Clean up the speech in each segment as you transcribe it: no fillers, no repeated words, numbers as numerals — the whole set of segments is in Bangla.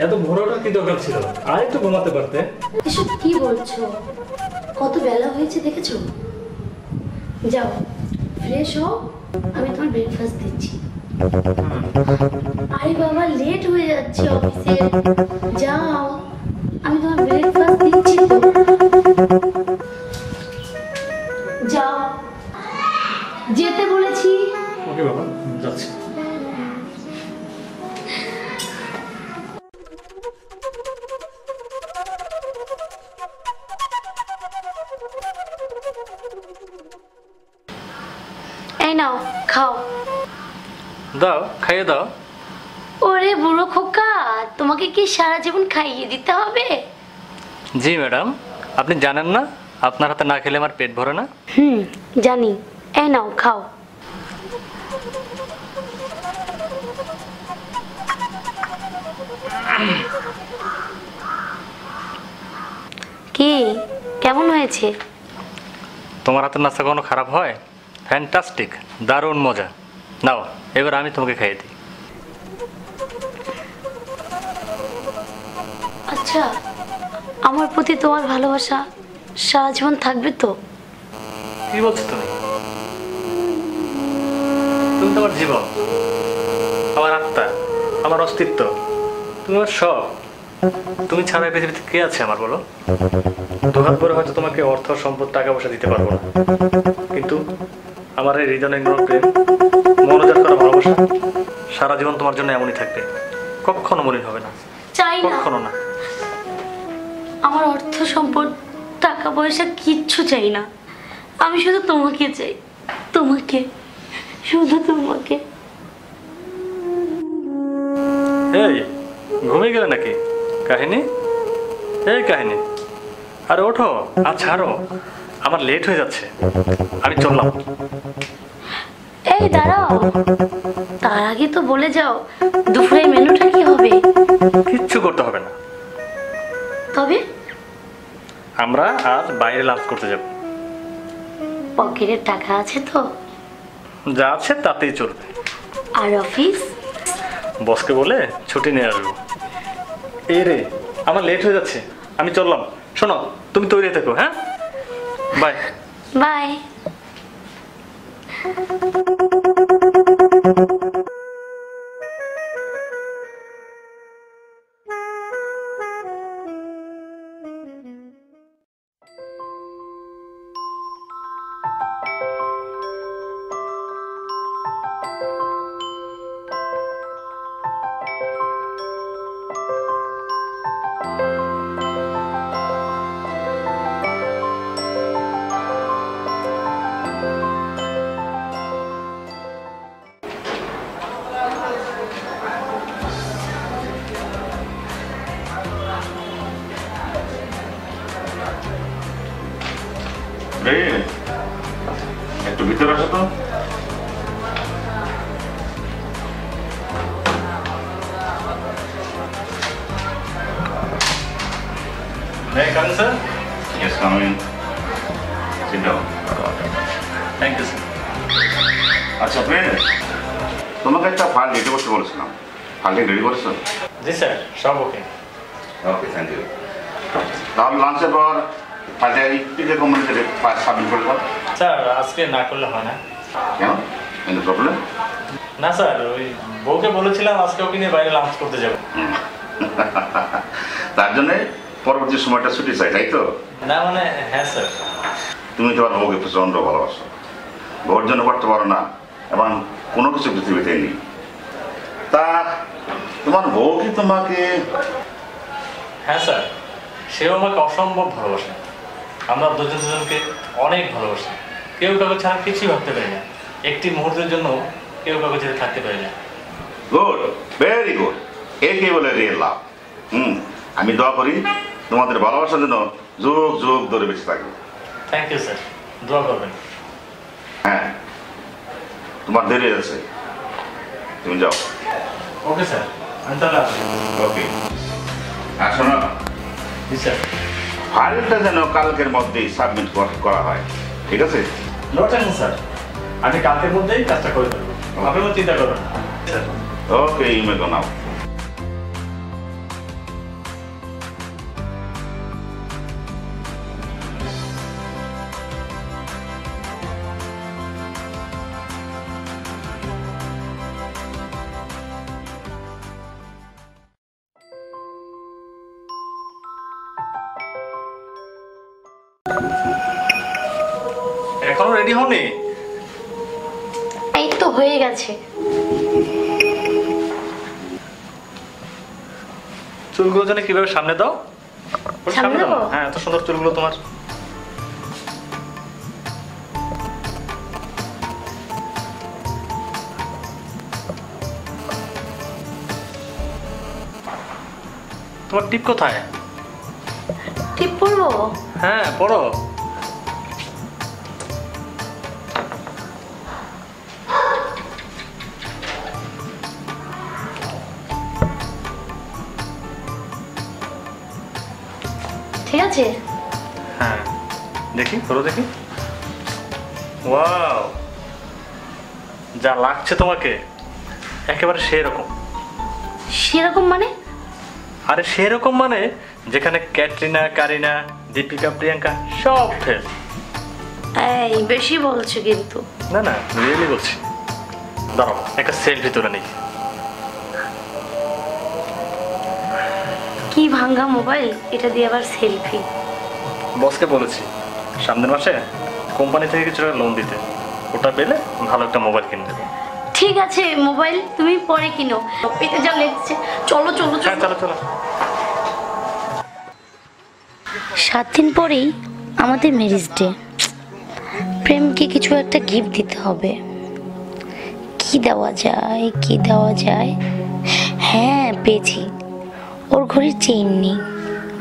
এত ভোরটা কি দরকার ছিল? আর একটু ঘুমাতে পারতে। এসব কি বলছো? কত বেলা হয়েছে দেখেছো? যাও ফ্রেশ হও, আমি তোমার ব্রেকফাস্ট দিচ্ছি। আরে বাবা, লেট হয়ে যাচ্ছে অফিসে। যাও, আমি তোমার ব্রেকফাস্ট দিচ্ছি তো। যাও, যেতে বলেছি। ওকে বাবা, যাচ্ছি। এই নাও, খাও। দাও, খাইয়ে দাও। ওরে বুড়ো খোকা, তোমাকে কি সারা জীবন খাইয়ে দিতে হবে? জি ম্যাডাম, আপনি জানেন না আপনার হাতে না খেলে আমার পেট ভরে না। জানি। এই নাও, খাও। কি কেমন হয়েছে? তোমার হাতের নাস্তা কোনো খারাপ হয়? ফ্যান্টাস্টিক, দারুণ মজা। নাও, এবার আমি তোমাকে খাইয়ে দিই। আচ্ছা, আমার প্রতি তোমার ভালোবাসা সারা জীবন থাকবে তো? কি বলছো তুমি? তুমি তো আমার জীবন, আমার আত্মা, আমার অস্তিত্ব, তুমি আমার সব। তুমি ছাড়া এই পৃথিবীতে কে আছে আমার, বলো? দুহাত ভরে হয়তো তোমাকে অর্থ, সম্পদ, টাকা পয়সা দিতে পারবো না, কিন্তু আমার এই হৃদয়ঙ্গম প্রেম, মনোজাত করা ভালোবাসা সারা জীবন তোমার জন্য এমনই থাকবে, কখনো মলিন হবে না। চাই না, কখনো না। আমার অর্থ, সম্পদ, টাকা পয়সা কিচ্ছু চাই না। আমি শুধু তোমাকে চাই, তোমাকে, শুধু তোমাকে। এই ঘুমিয়ে গেলে নাকি? কাহিনী, এই কাহিনী, আরে ওঠো আর ছাড়ো, আমার লেট হয়ে যাচ্ছে, আমি চললাম। এই দাঁড়াও, তার আগে তো বলে যাও দুপুরের মেনুটা কি হবে? কিচ্ছু করতে হবে না। তবে আমরা আজ বাইরে লাঞ্চ করতে যাব। পকেটে টাকা আছে তো? যা আছে তাতেই চলবে। আর অফিস? বসকে বলে ছুটি নিয়ে আসবো। এই রে, আমার লেট হয়ে যাচ্ছে, আমি চললাম। শোনো, তুমি তৈরি থেকো। হ্যাঁ, বাই বাই। সাফিন, একটু ভিতরে আসো তো। May I come in, sir? Yes, come in. Sit down. Thank you, sir. আচ্ছা ফ্রেন্ড, তোমাকে একটা ফাইল রেডি করতে বলেছিলাম। ফাইলটি রেডি করেছো? জি স্যার, সব ওকে। ওকে, থ্যাংক ইউ। তাহলে লাঞ্চের পর ফাইলটা ইপিজে কোম্পানিতে সাবমিট করে দাও। স্যার আজকে না করলে হয় না। কেন? Any problem? না স্যার, ওই বউকে বলেছিলাম আজকে ওকে নিয়ে বাইরে লাঞ্চ করতে যাবো। তার জন্যে পরবর্তী সময়টা ছুটি চাই, তাই তো? না মানে হ্যাঁ স্যার। তুমি তোমার বউকে প্রচণ্ড ভালোবাসো, বউর জন্য করতে পারো না এবং কোনো কিছু পৃথিবীতে নেই। তা তোমার বউ কি তোমাকে? হ্যাঁ স্যার, সেও আমাকে অসম্ভব ভালোবাসে। আমরা দুজন দুজনকে অনেক ভালোবাসি। কেউ কাউকে ছাড়া কিছুই ভাবতে পারি না। একটি মুহূর্তের জন্য কেউ কাউকে ছেড়ে থাকতে পারি না। Good, very good. একে বলে রিয়েল লাভ। আমি দোয়া করি তোমাদের ভালোবাসার জন্য যুগ যুগ ধরে বেঁচে থাকবে। থ্যাংক ইউ স্যার, দোয়া করবেন। হ্যাঁ, তোমার দেরি আছে, তুমি যাও। ওকে স্যার, আমি তাহলে আসি। ওকে, আর শোনো, জি স্যার। ফাইলটা যেন কালকের মধ্যেই সাবমিট করা হয়, ঠিক আছে? নো টেনশন স্যার, আমি কালকের মধ্যেই কাজটা করে দেবো। আপনি কোনো চিন্তা করবেন না স্যার। ওকে, ইউ মে গো নাও। এখনো রেডি হওনি? এই তো হয়ে গেছে। চুলগুলো যেন কিভাবে সামনে দাও। ওর সামনে দাও না। দেবো? হ্যাঁ, এত সুন্দর চুলগুলো তোমার। তোমার টিপ কোথায়? টিপ পরবো? হ্যাঁ, পড়ো। ঠিক আছে। হ্যাঁ, দেখি পড়ো দেখি। ওয়াও, যা লাগছে তোমাকে একেবারে সেরকম। সেরকম মানে? আরে সেরকম মানে যেখানে ক্যাটরিনা, কারিনা, দীপিকা, প্রিয়াঙ্কা সব ফেল। এই বেশি বলছো কিন্তু। না না, রিয়েলি বলছি। দাঁড়াও, একটা সেলফি তুলে নিই। কি ভাঙ্গা মোবাইল, এটা দিয়ে আবার সেলফি? বসকে বলেছি সামনের মাসে কোম্পানি থেকে কিছু টাকা লোন দিতে। ওটা পেলে ভালো একটা মোবাইল কিনে দেবো। ঠিক আছে, মোবাইল তুমি পরে কিনো, পেতে যা লেগেছে। চলো চলো হ্যাঁ, চলো। চলো চলো। 7 দিন পরেই আমাদের ম্যারেজ ডে। প্রেমকে কিছু একটা গিফট দিতে হবে। কি দেওয়া যায়, কি দেওয়া যায়? হ্যাঁ, পেয়েছি। ওর ঘড়ির চেইন নেই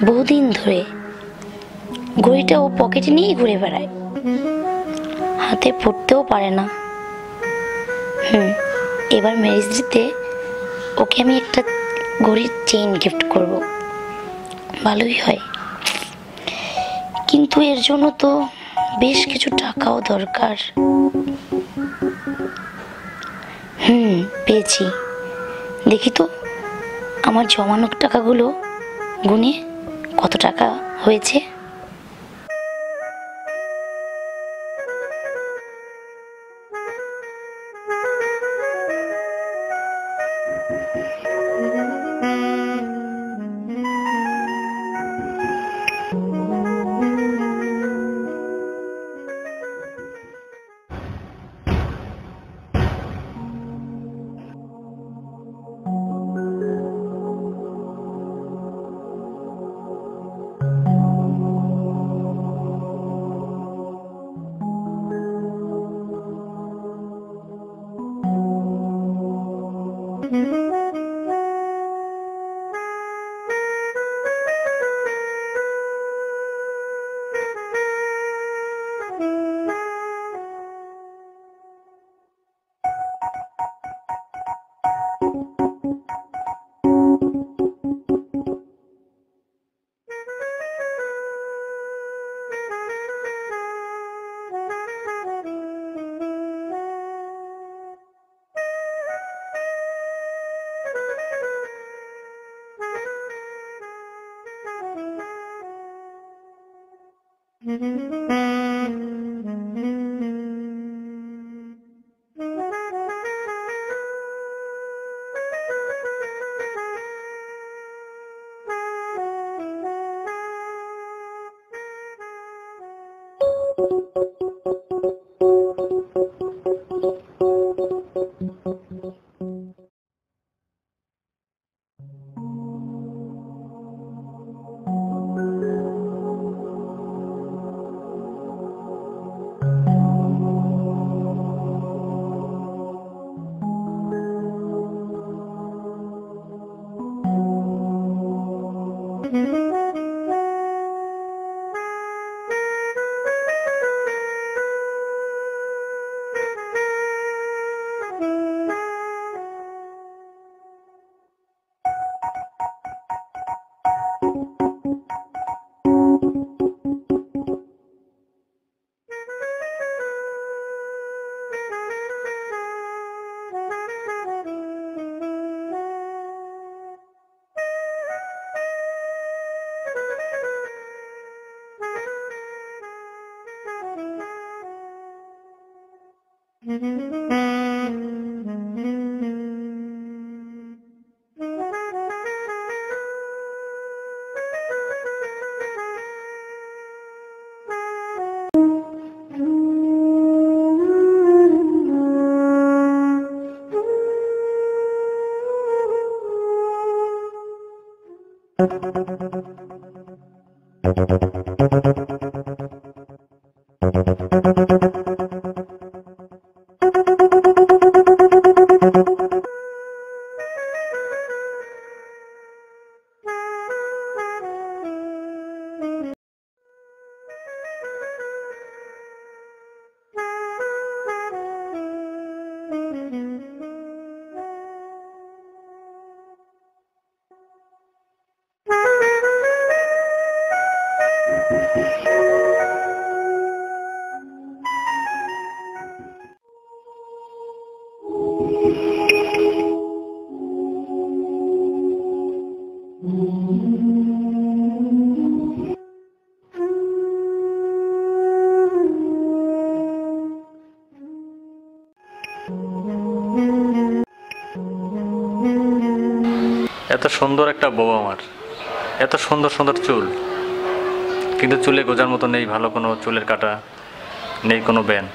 বহুদিন ধরে। ঘড়িটা ও পকেটে নিয়েই ঘুরে বেড়ায়, হাতে পড়তেও পারে না। এবার ম্যারেজ ডেতে ওকে আমি একটা ঘড়ির চেইন গিফট করব, ভালোই হয়। কিন্তু এর জন্য তো বেশ কিছু টাকাও দরকার। পেয়েছি। দেখি তো আমার জমানো টাকাগুলো গুনে কত টাকা হয়েছে। এত সুন্দর একটা বউ আমার, এত সুন্দর সুন্দর চুল, কিন্তু চুলে গোজার মতো নেই ভালো কোনো চুলের কাটা, নেই কোনো ব্যান।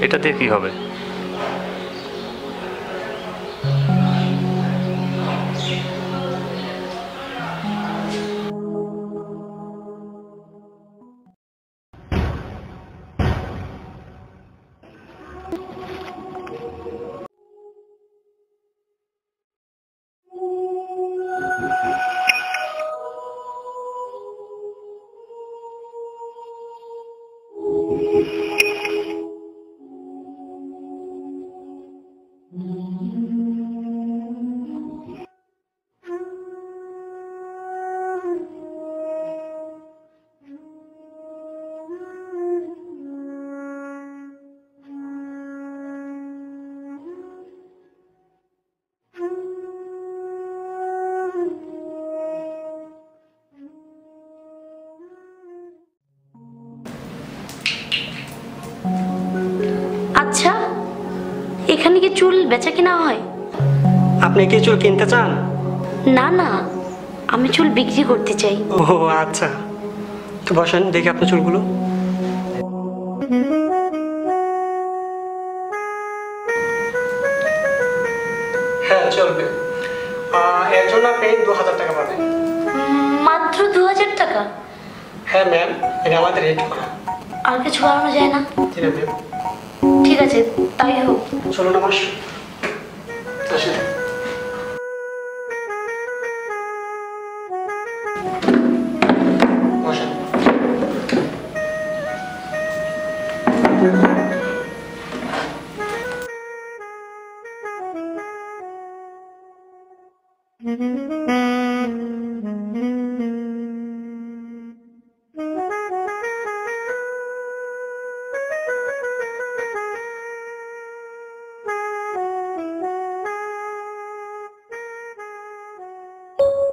এটা দিয়ে কি হবে? আচ্ছা, এখানে কি চুল বেচা কিনা হয়? আপনি কি চুল কিনতে চান? না না, আমি চুল বিক্রি করতে চাই। ও আচ্ছা, তো বসেন দেখি আপনার চুলগুলো। হ্যাঁ চলবে, এর জন্য আপনি 2000 টাকা পাবেন। মাত্র 2000 টাকা? হ্যাঁ ম্যাম, এটা আমাদের রেট করা। আর কিছু বাড়ানো যায় না? ঠিক আছে, ঠিক আছে, তাই হোক। চলুন আমার আসেন। বসেন।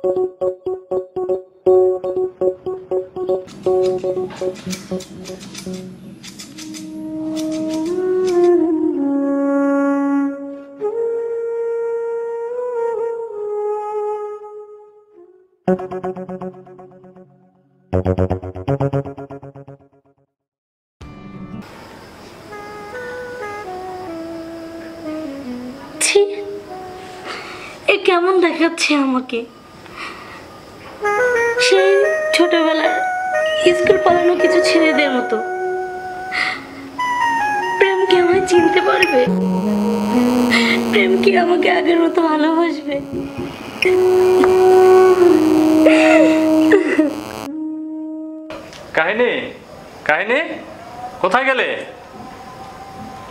ছি, এ কেমন দেখাচ্ছে আমাকে। সেই ছোটবেলার স্কুল পালানো কিছু ছেলেদের মতো। প্রেম কি আমায় চিনতে পারবে? প্রেম কি আমাকে আগের মতো ভালোবাসবে? কাহিনী, কাহিনী, কোথায় গেলে?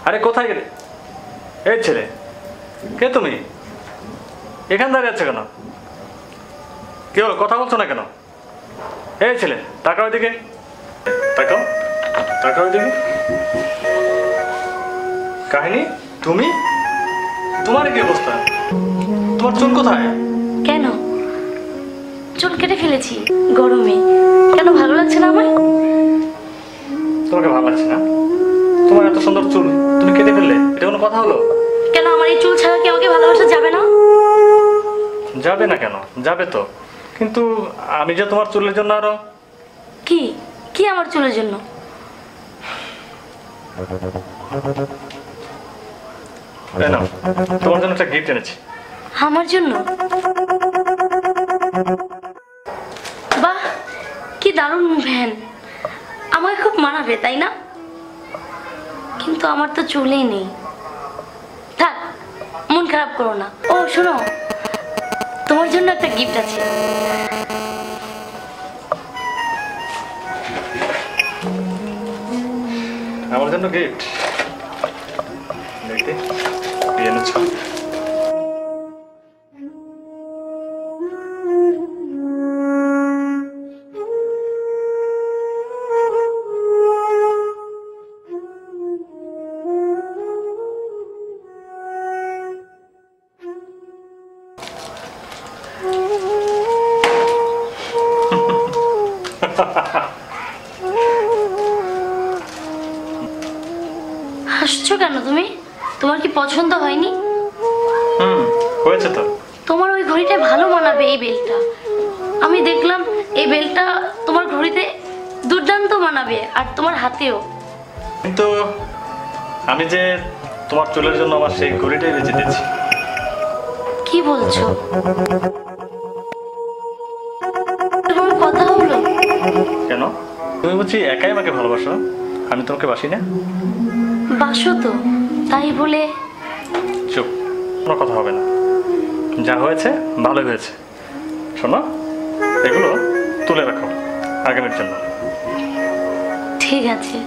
আরে কোথায় গেলে? এই ছেলে, কে তুমি? এখানে দাঁড়িয়ে আছো কেন? কি হলো, কথা বলছো না কেন? এই ছেলে, তাকাও ওইদিকে, তাকাও, তাকাও ওইদিকে। কাহিনী, তুমি? তোমার কি অবস্থা? তোমার চুল কোথায়? কেন? চুল কেটে ফেলেছি গরমে। কেন ভালো লাগছে না আমার? তোমাকে ভালো লাগছে না? তোমার এত সুন্দর চুল তুমি কেটে ফেললে, এটা কোনো কথা হলো? কেন আমার এই চুল ছাড়া কি আমাকে ভালোবাসা যাবে না? যাবে না কেন? যাবে তো, কিন্তু আমি যে তোমার চুলের জন্য আরো কি কি আমার চুলের জন্য? এই নাও, তোমার জন্য একটা গিফট এনেছি। আমার জন্য? বাহ, কি দারুণ ভ্যান! আমাকে খুব মানাবে, তাই না? কিন্তু আমার তো চুলই নেই। থাক, মন খারাপ করো না। ও শোনো, তোমার জন্য একটা গিফট আছে। আমার জন্য গিফট দেখতে কি এনেছো? হাসছো কেন তুমি? তোমার কি পছন্দ হয়নি? হয়েছে তো। তোমার ওই ঘড়িটা ভালো মানাবে এই বেলটা। আমি দেখলাম এই বেলটা তোমার ঘড়িতে দুর্দান্ত মানাবে, আর তোমার হাতেও। কিন্তু আমি যে তোমার চুলের জন্য আমার সেই ঘড়িটাই বেঁচে দিয়েছি। কি বলছো? তোমার কথা হলো? কেন? তুমি বুঝি একাই আমাকে ভালোবাসো, আমি তোমাকে বাসি না? বাসো তো, তাই বলে? চুপ, কোনো কথা হবে না। যা হয়েছে ভালোই হয়েছে। শোনো, এগুলো তুলে রাখো আগামীর জন্য। ঠিক আছে।